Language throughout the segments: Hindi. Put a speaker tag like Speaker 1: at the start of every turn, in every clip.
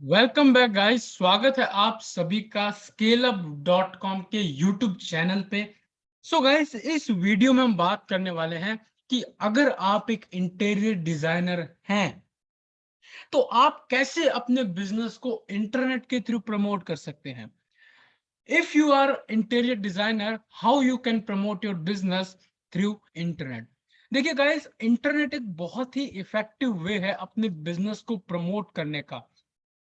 Speaker 1: Welcome back guys. स्वागत है आप सभी का scaleup.com के यूट्यूब चैनल पे। सो गाइस, इस वीडियो में हम बात करने वाले हैं कि अगर आप एक इंटीरियर डिजाइनर हैं तो आप कैसे अपने बिजनेस को इंटरनेट के थ्रू प्रमोट कर सकते हैं। If you are interior designer, how you can promote your business through internet. देखिए गाइस, इंटरनेट एक बहुत ही इफेक्टिव वे है अपने बिजनेस को प्रमोट करने का।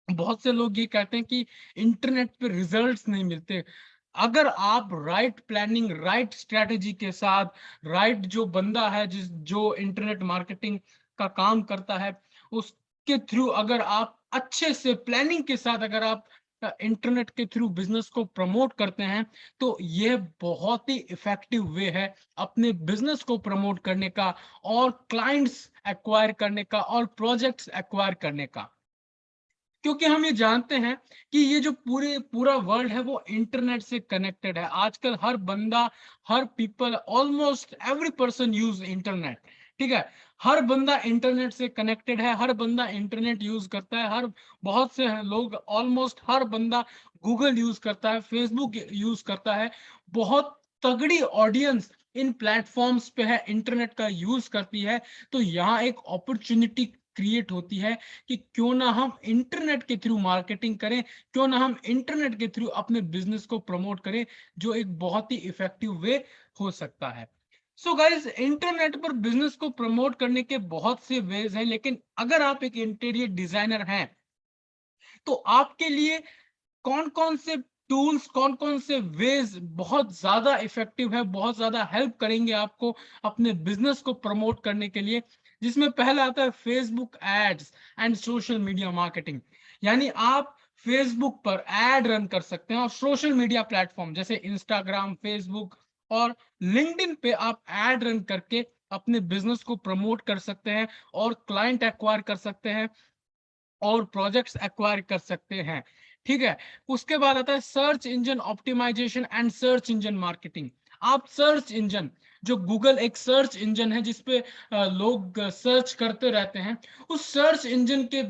Speaker 1: बहुत से लोग ये कहते हैं कि इंटरनेट पे रिजल्ट्स नहीं मिलते। अगर आप राइट प्लानिंग, राइट स्ट्रेटेजी के साथ, राइट जो बंदा है जो इंटरनेट मार्केटिंग का काम करता है, उसके थ्रू अगर आप अच्छे से प्लानिंग के साथ अगर आप इंटरनेट के थ्रू बिजनेस को प्रमोट करते हैं, तो यह बहुत ही इफेक्टिव वे है अपने बिजनेस को प्रमोट करने का और क्लाइंट्स एक्वायर करने का और प्रोजेक्ट्स एक्वायर करने का। क्योंकि हम ये जानते हैं कि ये जो पूरा वर्ल्ड है वो इंटरनेट से कनेक्टेड है। आजकल हर बंदा, her people, almost every person use internet. ठीक है, हर बंदा इंटरनेट से कनेक्टेड है, हर बंदा इंटरनेट यूज करता है। हर बहुत से हैं लोग, ऑलमोस्ट हर बंदा गूगल यूज करता है, फेसबुक यूज करता है। बहुत तगड़ी ऑडियंस इन प्लेटफॉर्म्स पे है, इंटरनेट का यूज करती है। तो यहाँ एक अपॉर्चुनिटी क्रिएट होती है कि क्यों ना हम इंटरनेट के थ्रू मार्केटिंग करें, क्यों ना हम इंटरनेट के थ्रू अपने बिजनेस को प्रमोट करें, जो एक बहुत ही इफेक्टिव वे हो सकता है। सो गाइस, इंटरनेट पर बिजनेस को प्रमोट करने के बहुत से वेज हैं, लेकिन अगर आप एक इंटीरियर डिजाइनर हैं तो आपके लिए कौन कौन से टूल्स, कौन कौन से वेज बहुत ज्यादा इफेक्टिव है, बहुत ज्यादा हेल्प करेंगे आपको अपने बिजनेस को प्रमोट करने के लिए। जिसमें पहला आता है Facebook ads and social media marketing. यानी आप फेसबुक पर एड रन कर सकते हैं और सोशल मीडिया प्लेटफॉर्म जैसे इंस्टाग्राम, फेसबुक और लिंक्डइन पे आप एड रन करके अपने बिजनेस को प्रमोट कर सकते हैं और क्लाइंट एक्वायर कर सकते हैं और प्रोजेक्ट्स एक्वायर कर सकते हैं। ठीक है, उसके बाद आता है search engine optimisation and search engine marketing. आप सर्च इंजन, जो गूगल एक सर्च इंजन है जिसपे लोग सर्च करते रहते हैं, उस सर्च इंजन के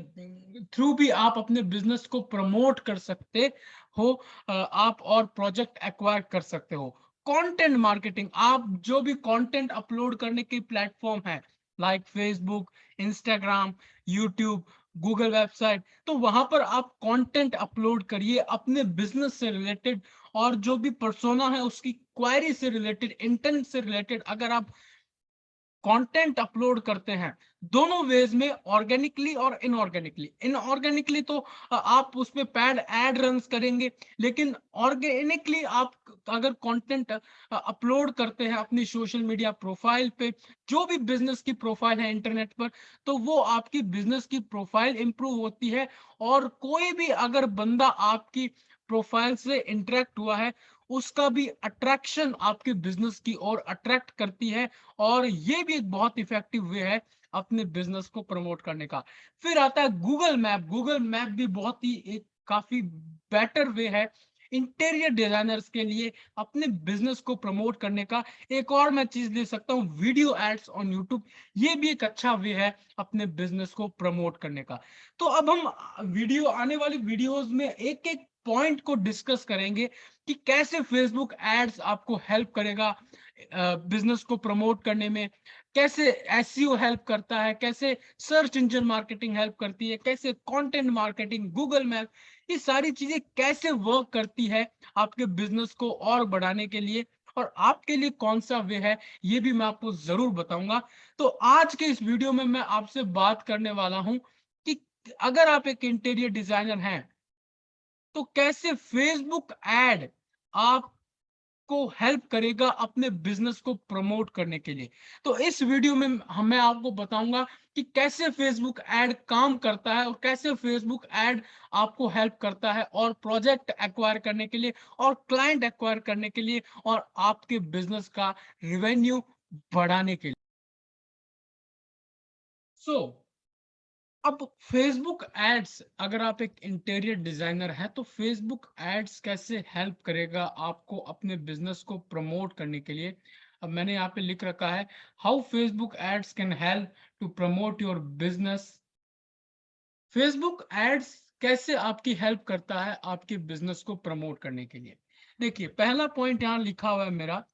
Speaker 1: थ्रू भी आप अपने बिजनेस को प्रमोट कर सकते हो। आप और प्रोजेक्ट एक्वायर कर सकते हो। कंटेंट मार्केटिंग, आप जो भी कंटेंट अपलोड करने की प्लेटफॉर्म है like Facebook, Instagram, YouTube, Google website, तो वहां पर आप कंटेंट अपलोड करिए अपने बिजनेस से रिलेटेड और जो भी पर्सोना है उसकी क्वायरी से रिलेटेड, इंटेंट से रिलेटेड। अगर आप कंटेंट अपलोड करते हैं दोनों वेज में, ऑर्गेनिकली और इनऑर्गेनिकली। इनऑर्गेनिकली तो आप उसमें पैड एड रन करेंगे, लेकिन ऑर्गेनिकली आप अगर कंटेंट अपलोड करते हैं अपनी सोशल मीडिया प्रोफाइल पे, जो भी बिजनेस की प्रोफाइल है इंटरनेट पर, तो वो आपकी बिजनेस की प्रोफाइल इंप्रूव होती है। और कोई भी अगर बंदा आपकी प्रोफाइल से इंटरेक्ट हुआ है, उसका भी अट्रैक्शन आपके बिजनेस की ओर अट्रैक्ट करती है। और ये भी एक बहुत इफेक्टिव वे है अपने बिजनेस को प्रमोट करने का। फिर आता है गूगल मैप। गूगल मैप भी बहुत ही एक काफी बेटर वे है इंटीरियर डिजाइनर्स के लिए अपने बिजनेस को प्रमोट करने का। एक और मैं चीज ले सकता हूँ, वीडियो एड्स ऑन यूट्यूब। ये भी एक अच्छा वे है अपने बिजनेस को प्रमोट करने का। तो अब हम आने वाली वीडियोस में एक एक पॉइंट को डिस्कस करेंगे कि कैसे फेसबुक एड्स आपको हेल्प करेगा बिजनेस को प्रमोट करने में, कैसे एसईओ हेल्प करता है, कैसे सर्च इंजन मार्केटिंग हेल्प करती है, कैसे कंटेंट मार्केटिंग, गूगल मैप, ये सारी चीजें कैसे वर्क करती है आपके बिजनेस को और बढ़ाने के लिए, और आपके लिए कौन सा वे है ये भी मैं आपको जरूर बताऊंगा। तो आज के इस वीडियो में मैं आपसे बात करने वाला हूं कि अगर आप एक इंटीरियर डिजाइनर हैं तो कैसे फेसबुक एड आपको हेल्प करेगा अपने बिजनेस को प्रमोट करने के लिए। तो इस वीडियो में मैं आपको बताऊंगा कि कैसे फेसबुक एड काम करता है और कैसे फेसबुक एड आपको हेल्प करता है और प्रोजेक्ट एक्वायर करने के लिए और क्लाइंट एक्वायर करने के लिए और आपके बिजनेस का रेवेन्यू बढ़ाने के लिए। सो अब फेसबुक एड्स, अगर आप एक इंटीरियर डिजाइनर हैं तो फेसबुक एड्स कैसे हेल्प करेगा आपको अपने बिजनेस को प्रमोट करने के लिए। अब मैंने यहाँ पे लिख रखा है, how Facebook ads can help to promote your business. Facebook ads कैसे आपकी हेल्प करता है आपके बिजनेस को प्रमोट करने के लिए। देखिए, पहला पॉइंट यहाँ लिखा हुआ है मेरा,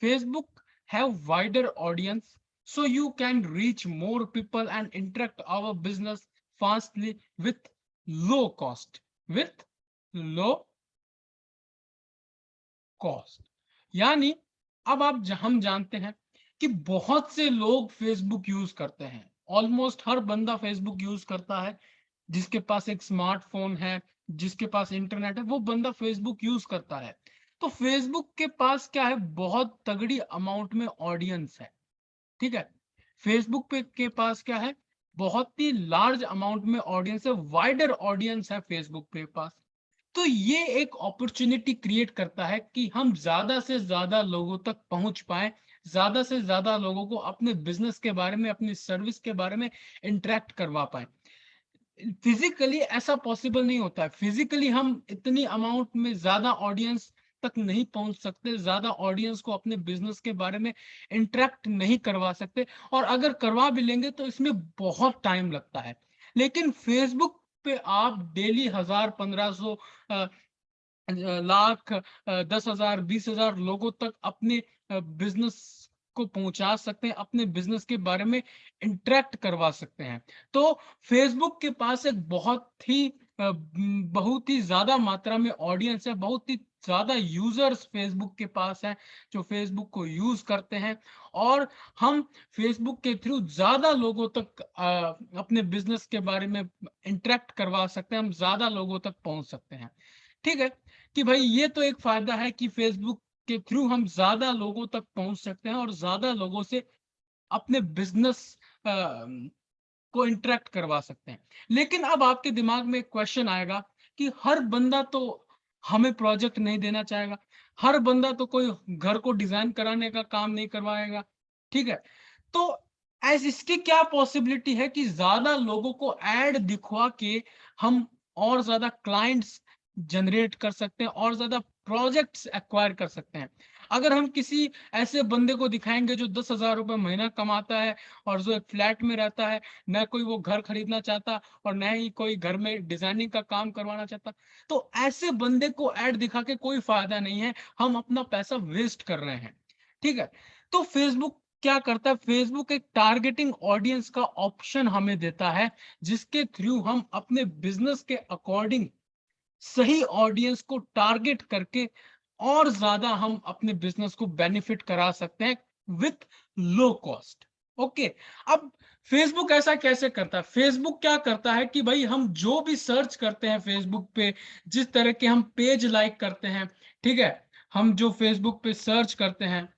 Speaker 1: Facebook have wider audience, so you can reach more people and interact our business fastly with low cost. With low cost. यानी अब हम जानते हैं कि बहुत से लोग फेसबुक यूज करते हैं। ऑलमोस्ट हर बंदा फेसबुक यूज करता है। जिसके पास एक स्मार्टफोन है, जिसके पास इंटरनेट है, वो बंदा फेसबुक यूज करता है। तो फेसबुक के पास क्या है, बहुत तगड़ी अमाउंट में ऑडियंस है। ठीक है, फेसबुक पे के पास क्या है, बहुत ही लार्ज अमाउंट में ऑडियंस है, वाइडर ऑडियंस है फेसबुक पे पास। तो ये एक अपॉर्चुनिटी क्रिएट करता है कि हम ज्यादा से ज्यादा लोगों तक पहुंच पाए, ज्यादा से ज्यादा लोगों को अपने बिजनेस के बारे में, अपनी सर्विस के बारे में इंटरेक्ट करवा पाए। फिजिकली ऐसा पॉसिबल नहीं होता है। फिजिकली हम इतनी अमाउंट में ज्यादा ऑडियंस तक नहीं पहुंच सकते, ज्यादा ऑडियंस को अपने बिजनेस के बारे में इंटरेक्ट नहीं करवा सकते, और अगर करवा भी लेंगे तो इसमें बहुत टाइम लगता है। लेकिन फेसबुक पे आप डेली 1000, 1500, लाख, 10,000, 20,000 लोगों तक अपने बिजनेस को पहुंचा सकते हैं, अपने बिजनेस के बारे में इंटरेक्ट करवा सकते हैं। तो फेसबुक के पास एक बहुत ही ज्यादा मात्रा में ऑडियंस है, बहुत ही ज्यादा यूजर्स फेसबुक के पास है जो फेसबुक को यूज करते हैं। और हम फेसबुक के थ्रू ज्यादा लोगों तक अपने बिजनेस के बारे में इंटरेक्ट करवा सकते हैं, हम ज्यादा लोगों तक पहुंच सकते हैं। ठीक है, कि भाई ये तो एक फायदा है कि फेसबुक के थ्रू हम ज्यादा लोगों तक पहुंच सकते हैं और ज्यादा लोगों से अपने बिजनेस को इंटरेक्ट करवा सकते हैं। लेकिन अब आपके दिमाग में एक क्वेश्चन आएगा कि हर बंदा तो हमें प्रोजेक्ट नहीं देना चाहेगा, हर बंदा तो कोई घर को डिजाइन कराने का काम नहीं करवाएगा। ठीक है, तो ऐस इसकी क्या पॉसिबिलिटी है कि ज्यादा लोगों को ऐड दिखवा के हम और ज्यादा क्लाइंट्स जनरेट कर सकते हैं और ज्यादा प्रोजेक्ट्स एक्वायर कर सकते हैं। अगर हम किसी ऐसे बंदे को दिखाएंगे जो 10,000 रुपए महीना कमाता है और जो एक फ्लैट में रहता है, न कोई वो घर खरीदना चाहता और न ही कोई घर में डिजाइनिंग का काम करवाना चाहता, तो ऐसे बंदे को ऐड दिखा के कोई फायदा नहीं है, हम अपना पैसा वेस्ट कर रहे हैं। ठीक है, तो फेसबुक क्या करता है, फेसबुक एक टारगेटिंग ऑडियंस का ऑप्शन हमें देता है, जिसके थ्रू हम अपने बिजनेस के अकॉर्डिंग सही ऑडियंस को टारगेट करके और ज्यादा हम अपने बिजनेस को बेनिफिट करा सकते हैं विथ लो कॉस्ट। ओके, अब फेसबुक ऐसा कैसे करता है, फेसबुक क्या करता है कि भाई हम जो भी सर्च करते हैं फेसबुक पे, जिस तरह के हम पेज लाइक करते हैं, ठीक है, हम जो फेसबुक पे सर्च करते हैं,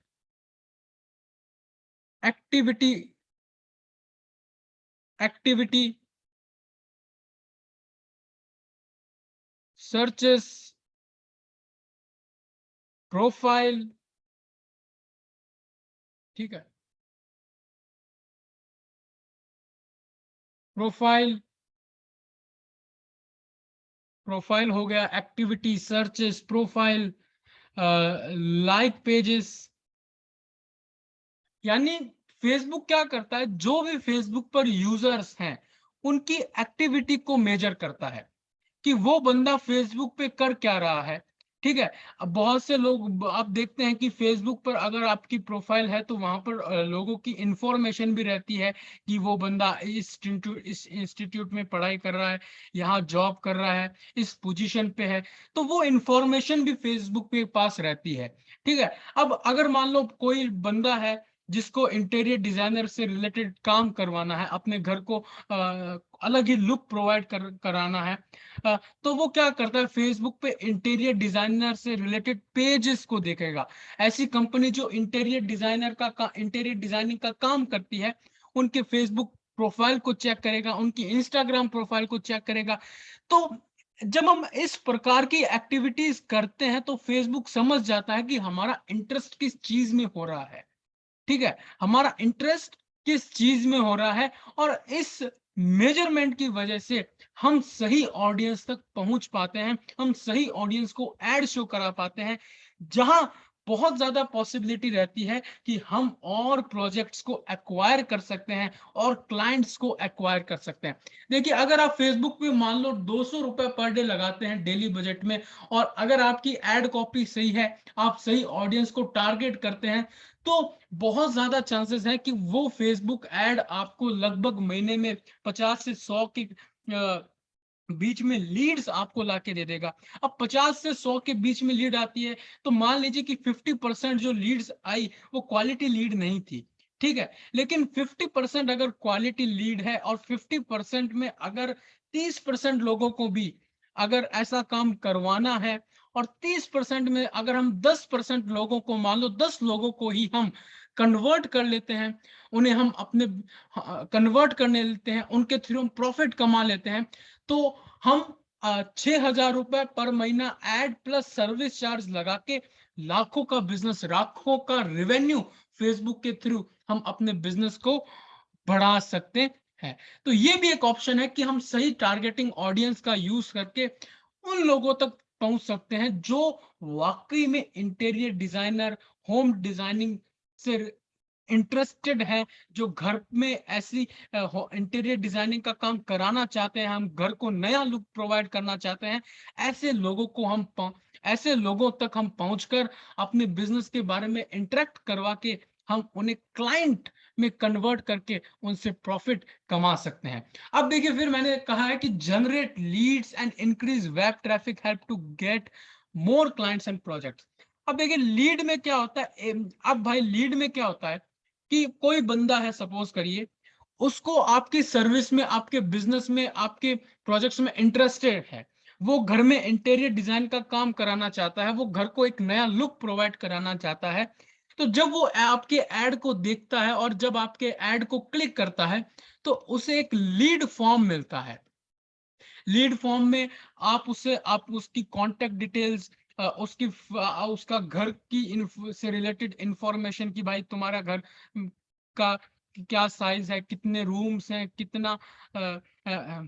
Speaker 1: एक्टिविटी एक्टिविटी सर्चेस, प्रोफाइल, ठीक है, प्रोफाइल, प्रोफाइल हो गया, activity, searches, profile, like pages. यानी फेसबुक क्या करता है, जो भी फेसबुक पर यूजर्स हैं उनकी एक्टिविटी को मेजर करता है कि वो बंदा फेसबुक पे कर क्या रहा है। ठीक है, अब बहुत से लोग आप देखते हैं कि फेसबुक पर अगर आपकी प्रोफाइल है तो वहां पर लोगों की इंफॉर्मेशन भी रहती है कि वो बंदा इस इंस्टीट्यूट में पढ़ाई कर रहा है, यहाँ जॉब कर रहा है, इस पोजीशन पे है, तो वो इंफॉर्मेशन भी फेसबुक पे पास रहती है। ठीक है, अब अगर मान लो कोई बंदा है जिसको इंटीरियर डिजाइनर से रिलेटेड काम करवाना है, अपने घर को अलग ही लुक प्रोवाइड कराना है, तो वो क्या करता है, फेसबुक पे इंटीरियर डिजाइनर से रिलेटेड पेजेस को देखेगा। ऐसी कंपनी जो इंटीरियर डिजाइनिंग का काम करती है, उनके फेसबुक प्रोफाइल को चेक करेगा, उनकी इंस्टाग्राम प्रोफाइल को चेक करेगा। तो जब हम इस प्रकार की एक्टिविटीज करते हैं तो फेसबुक समझ जाता है कि हमारा इंटरेस्ट किस चीज में हो रहा है। ठीक है, हमारा इंटरेस्ट किस चीज में हो रहा है, और इस मेजरमेंट की वजह से हम सही ऑडियंस तक पहुंच पाते हैं, हम सही ऑडियंस को एड शो करा पाते हैं, जहां बहुत ज्यादा पॉसिबिलिटी रहती है कि हम और प्रोजेक्ट्स को एक्वायर कर सकते हैं और क्लाइंट्स को एक्वायर कर सकते हैं। देखिए, अगर आप फेसबुक पे मान लो 200 रुपए पर डे लगाते हैं डेली बजट में, और अगर आपकी एड कॉपी सही है, आप सही ऑडियंस को टारगेट करते हैं, तो बहुत ज्यादा चांसेस है कि वो फेसबुक एड आपको लगभग महीने में 50 से 100 के बीच में लीड्स आपको लाके दे देगा। अब 50 से 100 के बीच में लीड आती है, तो मान लीजिए कि 50% जो लीड्स आई वो क्वालिटी लीड नहीं थी, ठीक है। लेकिन 50% अगर क्वालिटी लीड है, और 50% में अगर 30% लोगों को भी अगर ऐसा काम करवाना है, और 30% में अगर हम 10% लोगों को, मान लो 10 लोगों को ही हम कन्वर्ट कर लेते हैं, उन्हें हम अपने कन्वर्ट करने लेते हैं, उनके थ्रू हम प्रॉफिट कमा लेते हैं, तो हम 6,000 रुपए पर महीना एड प्लस सर्विस चार्ज लगा के लाखों का बिजनेस, लाखों का रेवेन्यू फेसबुक के थ्रू हम अपने बिजनेस को बढ़ा सकते हैं। तो ये भी एक ऑप्शन है कि हम सही टारगेटिंग ऑडियंस का यूज करके उन लोगों तक पहुंच सकते हैं जो वाकई में इंटीरियर डिजाइनर, होम डिजाइनिंग से इंटरेस्टेड है, जो घर में ऐसी इंटीरियर डिजाइनिंग का काम कराना चाहते हैं, हम घर को नया लुक प्रोवाइड करना चाहते हैं। ऐसे लोगों को हम ऐसे लोगों तक हम पहुंचकर अपने बिजनेस के बारे में इंटरेक्ट करवा के हम उन्हें क्लाइंट में कन्वर्ट करके उनसे प्रॉफिट कमा सकते हैं। अब देखिए, फिर मैंने कहा है कि generate leads and increase web traffic help to get more clients and projects. अब देखिए, लीड में क्या होता है, अब भाई लीड में क्या होता है कि कोई बंदा है, सपोज करिए, उसको आपकी सर्विस में, आपके बिजनेस में, आपके प्रोजेक्ट्स में इंटरेस्टेड है, वो घर में इंटीरियर डिजाइन का काम कराना चाहता है, वो घर को एक नया लुक प्रोवाइड कराना चाहता है। तो जब वो आपके एड को देखता है और जब आपके एड को क्लिक करता है, तो उसे एक लीड फॉर्म मिलता है। लीड फॉर्म में आप उसकी कांटेक्ट डिटेल्स, उसका घर की से रिलेटेड इंफॉर्मेशन, कि भाई तुम्हारा घर का क्या साइज है, कितने रूम्स हैं, कितना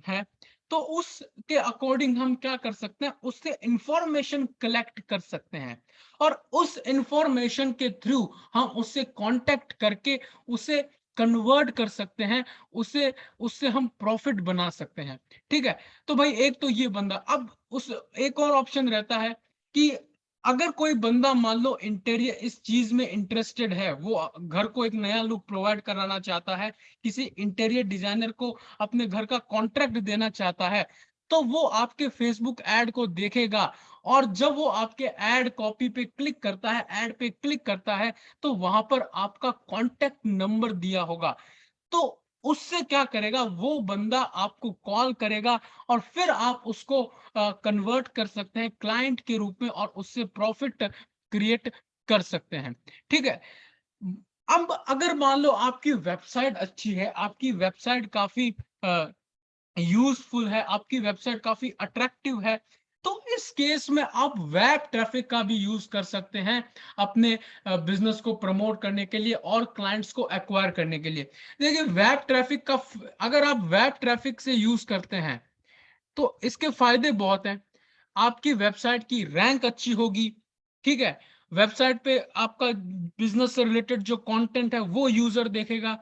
Speaker 1: है, तो उसके अकॉर्डिंग हम क्या कर सकते हैं, उससे इंफॉर्मेशन कलेक्ट कर सकते हैं, और उस इंफॉर्मेशन के थ्रू हम उससे कांटेक्ट करके उसे कन्वर्ट कर सकते हैं, उसे उससे हम प्रॉफिट बना सकते हैं, ठीक है। तो भाई, एक तो ये बंदा, अब उस एक और ऑप्शन रहता है कि अगर कोई बंदा मान लो इंटीरियर इस चीज में इंटरेस्टेड है, वो घर को एक नया लुक प्रोवाइड कराना चाहता है, किसी इंटीरियर डिजाइनर को अपने घर का कॉन्ट्रैक्ट देना चाहता है, तो वो आपके फेसबुक एड को देखेगा, और जब वो आपके एड कॉपी पे क्लिक करता है, एड पे क्लिक करता है, तो वहां पर आपका कॉन्टैक्ट नंबर दिया होगा, तो उससे क्या करेगा, वो बंदा आपको कॉल करेगा, और फिर आप उसको कन्वर्ट कर सकते हैं क्लाइंट के रूप में, और उससे प्रॉफिट क्रिएट कर सकते हैं, ठीक है। अब अगर मान लो आपकी वेबसाइट अच्छी है, आपकी वेबसाइट काफी यूजफुल है, आपकी वेबसाइट काफी अट्रैक्टिव है, तो इस केस में आप वेब ट्रैफिक का भी यूज कर सकते हैं अपने बिजनेस को प्रमोट करने के लिए और क्लाइंट्स को एक्वायर करने के लिए। देखिए, वेब ट्रैफिक का, अगर आप वेब ट्रैफिक से यूज करते हैं, तो इसके फायदे बहुत हैं। आपकी वेबसाइट की रैंक अच्छी होगी, ठीक है। वेबसाइट पे आपका बिजनेस से रिलेटेड जो कंटेंट है वो यूजर देखेगा,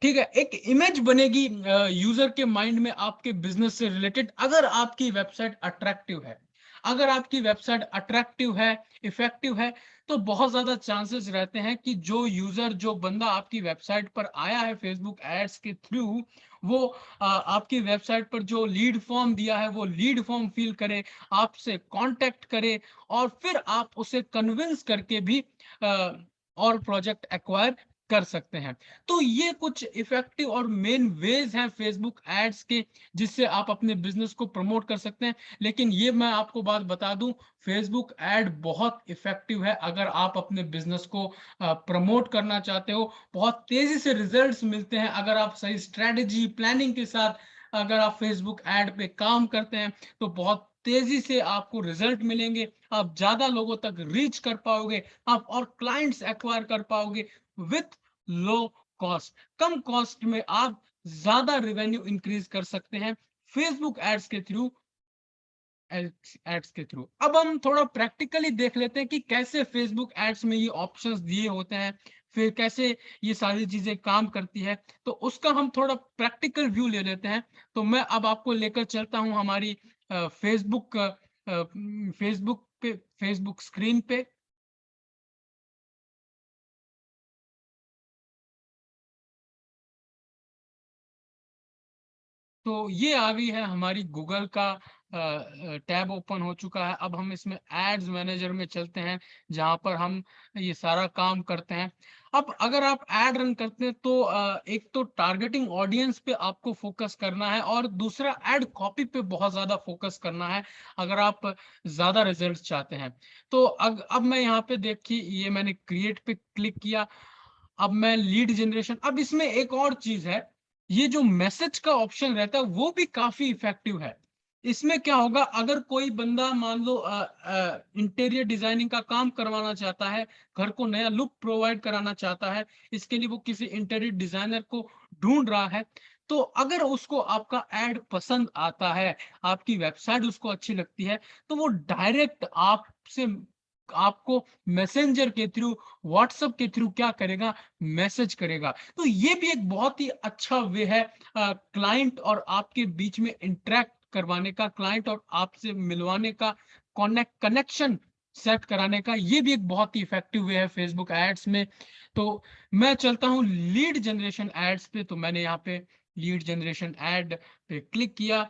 Speaker 1: ठीक है। एक इमेज बनेगी यूजर के माइंड में आपके बिजनेस से रिलेटेड, अगर आपकी वेबसाइट अट्रैक्टिव है। अगर आपकी वेबसाइट अट्रैक्टिव है, इफेक्टिव है, तो बहुत ज्यादा चांसेस रहते हैं कि जो यूजर, जो बंदा आपकी वेबसाइट पर आया है फेसबुक एड्स के थ्रू, वो आपकी वेबसाइट पर जो लीड फॉर्म दिया है वो लीड फॉर्म फिल करे, आपसे कांटेक्ट करे, और फिर आप उसे कन्विंस करके भी और प्रोजेक्ट एक्वायर कर सकते हैं। तो ये कुछ इफेक्टिव और मेन वेज हैं फेसबुक एड्स के, जिससे आप अपने बिजनेस को प्रमोट कर सकते हैं। लेकिन ये मैं आपको बात बता दूं, फेसबुक एड बहुत इफेक्टिव है अगर आप अपने बिजनेस को प्रमोट करना चाहते हो। बहुत तेजी से रिजल्ट्स मिलते हैं अगर आप सही स्ट्रेटेजी प्लानिंग के साथ, अगर आप फेसबुक एड पे काम करते हैं, तो बहुत तेजी से आपको रिजल्ट मिलेंगे, आप ज्यादा लोगों तक रीच कर पाओगे, आप और क्लाइंट्स एक्वायर कर पाओगे with low cost. Come cost में आप ज्यादा रेवेन्यू इंक्रीज कर सकते हैं फेसबुक एड्स के थ्रू, एड्स के थ्रू। अब हम थोड़ा प्रैक्टिकली देख लेते हैं कि कैसे फेसबुक एड्स में ये ऑप्शंस दिए होते हैं, फिर कैसे ये सारी चीजें काम करती है, तो उसका हम थोड़ा प्रैक्टिकल व्यू ले लेते हैं। तो मैं अब आपको लेकर चलता हूं हमारी फेसबुक फेसबुक स्क्रीन पे। तो ये आ गई है हमारी गूगल का टैब ओपन हो चुका है। अब हम इसमें एड्स मैनेजर में चलते हैं, जहां पर हम ये सारा काम करते हैं। अब अगर आप एड रन करते हैं तो एक तो टारगेटिंग ऑडियंस पे आपको फोकस करना है, और दूसरा एड कॉपी पे बहुत ज्यादा फोकस करना है अगर आप ज्यादा रिजल्ट चाहते हैं। तो अब मैं यहाँ पे देखिए, ये मैंने क्रिएट पे क्लिक किया। अब मैं लीड जनरेशन, अब इसमें एक और चीज है, ये जो मैसेज का ऑप्शन रहता है वो भी काफी इफेक्टिव है। इसमें क्या होगा, अगर कोई बंदा मान लो इंटीरियर डिजाइनिंग का काम करवाना चाहता है, घर को नया लुक प्रोवाइड कराना चाहता है, इसके लिए वो किसी इंटीरियर डिजाइनर को ढूंढ रहा है, तो अगर उसको आपका एड पसंद आता है, आपकी वेबसाइट उसको अच्छी लगती है, तो वो डायरेक्ट आपसे आपको मैसेंजर के थ्रू, व्हाट्सएप के थ्रू क्या करेगा, मैसेज करेगा। तो ये भी एक बहुत ही अच्छा वे है क्लाइंट और आपके बीच में इंटरेक्ट करवाने का, क्लाइंट और आपसे मिलवाने का, कनेक्शन सेट कराने का। ये भी एक बहुत ही इफेक्टिव वे है फेसबुक एड्स में। तो मैं चलता हूं लीड जनरेशन एड्स पे। तो मैंने यहाँ पे लीड जनरेशन एड पे क्लिक किया।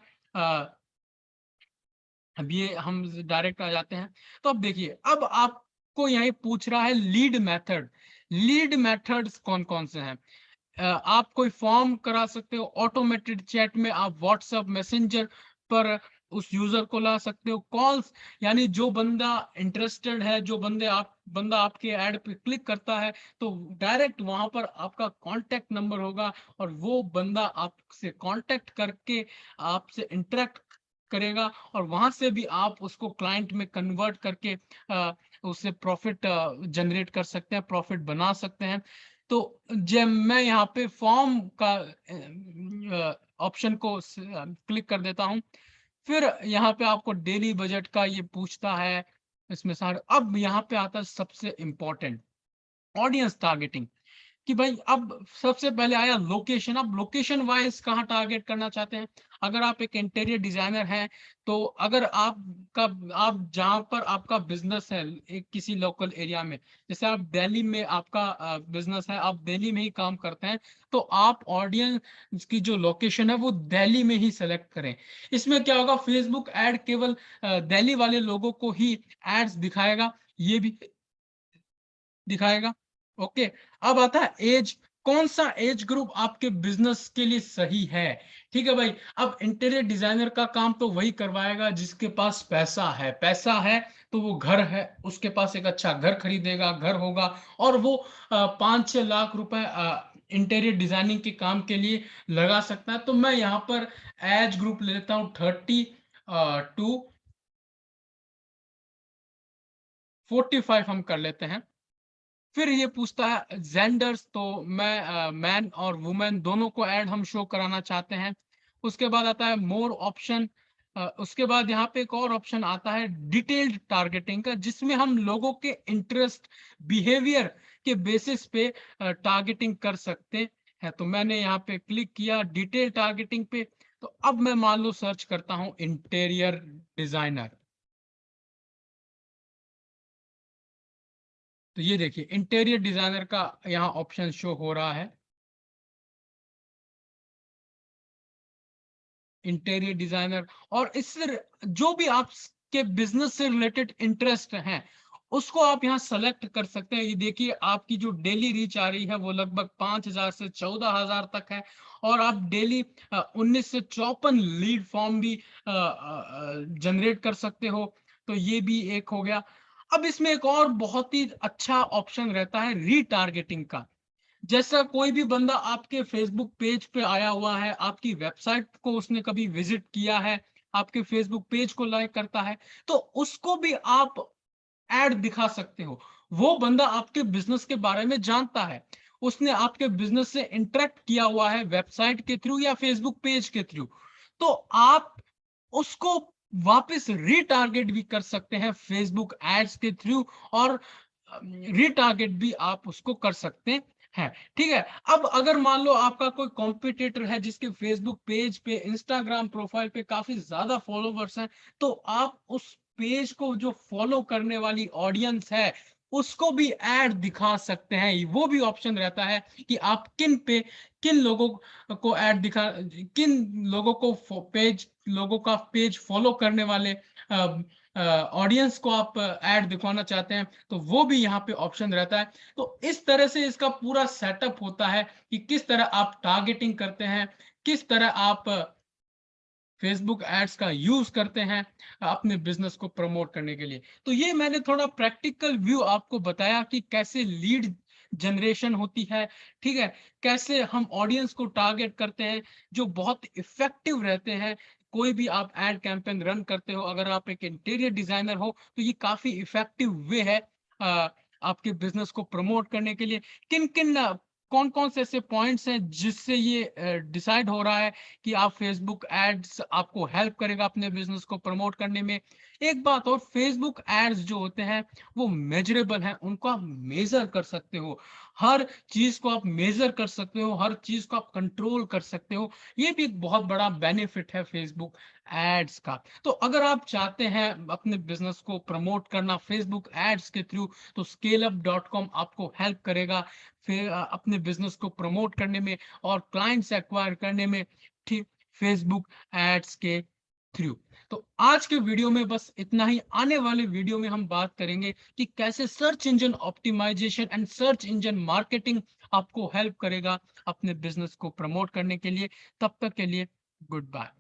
Speaker 1: अब ये हम डायरेक्ट आ जाते हैं। तो अब देखिए, अब आपको यही पूछ रहा है लीड मेथड। लीड मेथड्स कौन कौन से हैं? आप कोई फॉर्म करा सकते हो, ऑटोमेटेड चैट में आप व्हाट्सएप मैसेंजर पर उस यूजर को ला सकते हो, कॉल्स, यानी जो बंदा इंटरेस्टेड है, जो बंदा आपके ऐड पे क्लिक करता है, तो डायरेक्ट वहां पर आपका कांटेक्ट नंबर होगा, और वो बंदा आपसे कांटेक्ट करके आपसे इंटरेक्ट करेगा, और वहां से भी आप उसको क्लाइंट में कन्वर्ट करके उससे प्रॉफिट जनरेट कर सकते हैं, प्रॉफिट बना सकते हैं। तो जब मैं यहाँ पे फॉर्म का ऑप्शन को क्लिक कर देता हूँ, फिर यहाँ पे आपको डेली बजट का ये पूछता है। इसमें सारे, अब यहाँ पे आता है सबसे इंपॉर्टेंट, ऑडियंस टारगेटिंग। कि भाई अब सबसे पहले आया लोकेशन। अब लोकेशन वाइज कहाँ टारगेट करना चाहते हैं? अगर आप एक इंटीरियर डिजाइनर हैं, तो अगर आप जहां पर आपका बिजनेस है, एक किसी लोकल एरिया में, जैसे आप दिल्ली में आपका बिजनेस है, आप दिल्ली में ही काम करते हैं, तो आप ऑडियंस की जो लोकेशन है वो दिल्ली में ही सेलेक्ट करें। इसमें क्या होगा, फेसबुक ऐड केवल दिल्ली वाले लोगों को ही एड्स दिखाएगा, ये भी दिखाएगा। ओके। अब आता है एज, कौन सा एज ग्रुप आपके बिजनेस के लिए सही है? ठीक है भाई। अब इंटीरियर डिजाइनर का काम तो वही करवाएगा जिसके पास पैसा है। पैसा है तो वो घर है, उसके पास एक अच्छा घर खरीदेगा, घर होगा, और वो 5-6 लाख रुपए इंटीरियर डिजाइनिंग के काम के लिए लगा सकता है। तो मैं यहाँ पर एज ग्रुप ले लेता हूँ 30 to 45 हम कर लेते हैं। फिर ये पूछता है जेंडर्स, तो मैं मैन और वुमेन दोनों को ऐड हम शो कराना चाहते हैं। उसके बाद आता है मोर ऑप्शन। उसके बाद यहाँ पे एक और ऑप्शन आता है डिटेल्ड टारगेटिंग का, जिसमें हम लोगों के इंटरेस्ट, बिहेवियर के बेसिस पे टारगेटिंग कर सकते हैं। तो मैंने यहाँ पे क्लिक किया डिटेल टारगेटिंग पे। तो अब मैं मान लो सर्च करता हूँ इंटीरियर डिजाइनर। तो ये देखिए इंटीरियर डिजाइनर का यहाँ ऑप्शन शो हो रहा है। इंटीरियर डिजाइनर, और इससे जो भी आपके बिजनेस से रिलेटेड इंटरेस्ट हैं, उसको आप यहाँ सेलेक्ट कर सकते हैं। ये देखिए आपकी जो डेली रीच आ रही है वो लगभग 5,000 से 14,000 तक है, और आप डेली 1954 लीड फॉर्म भी जनरेट कर सकते हो। तो ये भी एक हो गया। अब इसमें एक और बहुत ही अच्छा ऑप्शन रहता है रीटारगेटिंग का। जैसा कोई भी बंदा आपके फेसबुक पेज पे आया हुआ है, आपकी वेबसाइट को उसने कभी विजिट किया है, आपके फेसबुक पेज को लाइक करता है, तो उसको भी आप ऐड दिखा सकते हो। वो बंदा आपके बिजनेस के बारे में जानता है, उसने आपके बिजनेस से इंटरेक्ट किया हुआ है वेबसाइट के थ्रू या फेसबुक पेज के थ्रू, तो आप उसको वापस रीटारगेट भी कर सकते हैं फेसबुक एड्स के थ्रू, और रीटारगेट भी आप उसको कर सकते हैं। ठीक है, अब अगर मान लो आपका कोई कॉम्पिटिटर है जिसके फेसबुक पेज पे, इंस्टाग्राम प्रोफाइल पे काफी ज्यादा फॉलोवर्स हैं, तो आप उस पेज को, जो फॉलो करने वाली ऑडियंस है, उसको भी ऐड दिखा सकते हैं। वो भी ऑप्शन रहता है कि आप किन लोगों को ऐड दिखा, किन लोगों को लोगों का पेज फॉलो करने वाले ऑडियंस को आप ऐड दिखाना चाहते हैं, तो वो भी यहाँ पे ऑप्शन रहता है। तो इस तरह से इसका पूरा सेटअप होता है कि किस तरह आप टारगेटिंग करते हैं, किस तरह आप फेसबुक एड्स का यूज करते हैं अपने बिजनेस को प्रमोट करने के लिए। तो ये मैंने थोड़ा प्रैक्टिकल व्यू आपको बताया कि कैसे लीड जनरेशन होती है, ठीक है, कैसे हम ऑडियंस को टारगेट करते हैं जो बहुत इफेक्टिव रहते हैं। कोई भी आप एड कैंपेन रन करते हो, अगर आप एक इंटीरियर डिजाइनर हो, तो ये काफी इफेक्टिव वे है आपके बिजनेस को प्रमोट करने के लिए। किन किन कौन कौन से ऐसे पॉइंट्स हैं जिससे ये डिसाइड हो रहा है कि आप फेसबुक एड्स आपको हेल्प करेगा अपने बिजनेस को प्रमोट करने में। एक बात और, फेसबुक एड्स जो होते हैं वो मेजरेबल हैं, उनको आप मेजर कर सकते हो, हर चीज को आप मेजर कर सकते हो, हर चीज को आप कंट्रोल कर सकते हो। ये भी एक बहुत बड़ा बेनिफिट है फेसबुक एड्स का। तो अगर आप चाहते हैं अपने बिजनेस को प्रमोट करना फेसबुक एड्स के थ्रू, तो scaleup.com आपको हेल्प करेगा फिर अपने बिजनेस को प्रमोट करने में और क्लाइंट्स एक्वायर करने में, ठीक, फेसबुक एड्स के थ्रू। तो आज के वीडियो में बस इतना ही। आने वाले वीडियो में हम बात करेंगे कि कैसे search engine optimisation and search engine marketing आपको हेल्प करेगा अपने बिजनेस को प्रमोट करने के लिए। तब तक के लिए गुड बाय।